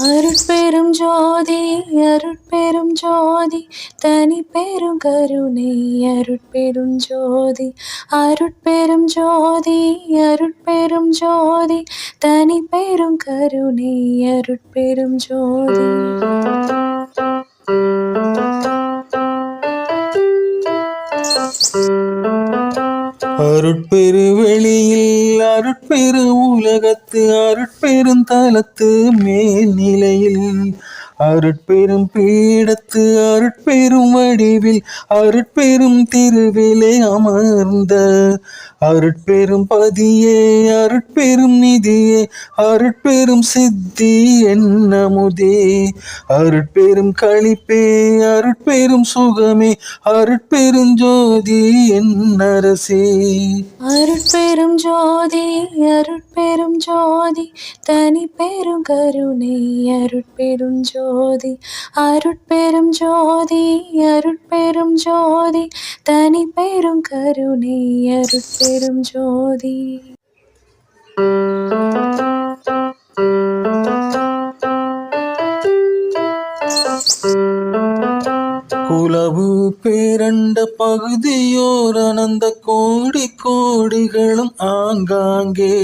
அருட்பெரும் ஜோதி அருட்பெரும் ஜோதி தனி பெரும் கருணை அருட்பெரும் ஜோதி அருட்பெரும் ஜோதி அருட்பெரும் ஜோதி தனி பெரும் கருணை அருட்பெரும் ஜோதி. அருட்பெரு வெளியில் அருட்பெரு உலகத்து அருட்பெருந்தலத்து மேல்நிலையில் அருட்பெரும் பீடத்து அருட்பெரும் வடிவில் அருட்பெரும் திருவிலே அமர்ந்த அருட்பெரும் பதியே அருட்பெரும் நிதியே அருட்பெரும் சித்தி என்னமுதே அருட்பெரும் களிப்பே அருட்பெரும் சுகமே அருட்பெரும் ஜோதி என்னரசே. அருட்பெரும் ஜோதி அருட்பெரும் ஜோதி தனி பெரும் கருணை அருட்பெரும் ஜோதி அருட்பெரும் ஜோதி அருட்பெரும் ஜோதி தனி பெரும் கருணை அருட்பெரும் ஜோதி. குலவு பேரண்ட பகுதியோர் அனந்த கோடி கோடிகளும் ஆங்காங்கே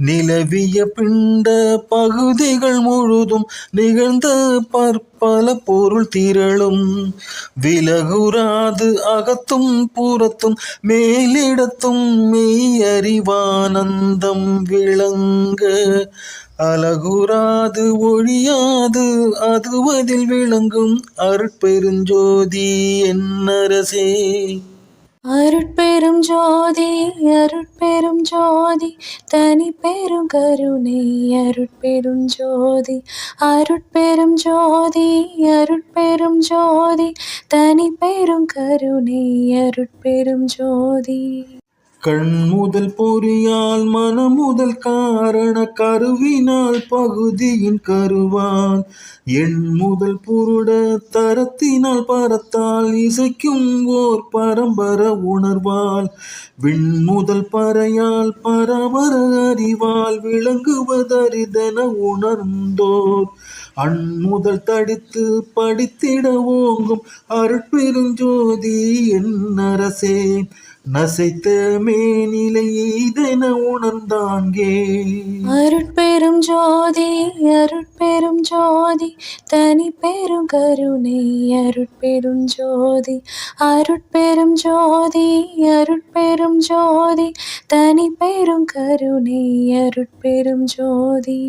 நிலவிய பிண்ட பகுதிகள் முழுதும் நிகழ்ந்த பற்பல பொருள் திரளும் விலகுராது அகத்தும் புறத்தும் மேலிடத்தும் மெய்யறிவானந்தம் விளங்க அழகுராது ஒழியாது அதுவதில் விளங்கும் அருட்பெருஞ்சோதி என்னரசே. அருட்பெரும் ஜோதி அருட்பெரும் ஜோதி தனி பெரும் கருணை அருட்பெரும் ஜோதி அருட்பெரும் ஜோதி அருட்பெரும் ஜோதி தனி பெரும் கருணை அருட்பெரும் ஜோதி. கண் முதல் பொறியால் மனம் முதல் காரண கருவினால் பகுதியின் கருவால் எண் முதல் புருட தரத்தினால் பரத்தால் இசைக்கும் ஓர் பரம்பர உணர்வால் விண் முதல் பறையால் பரவர அறிவால் விளங்குவதரிதென உணர்ந்தோர் அண் முதல் தடித்து படித்திட ஓங்கும் அருட்பெருஞ்சோதி என்னரசே. நசைத்த மேனிலை இதென உணர்ந்தாங்கே அருட்பெரும் ஜோதி அருட்பெரும் ஜோதி தனி பெரும் கருணை அருட்பெரும் ஜோதி அருட்பெரும் ஜோதி அருட்பெரும் ஜோதி தனி பெரும் கருணை அருட்பெரும் ஜோதி.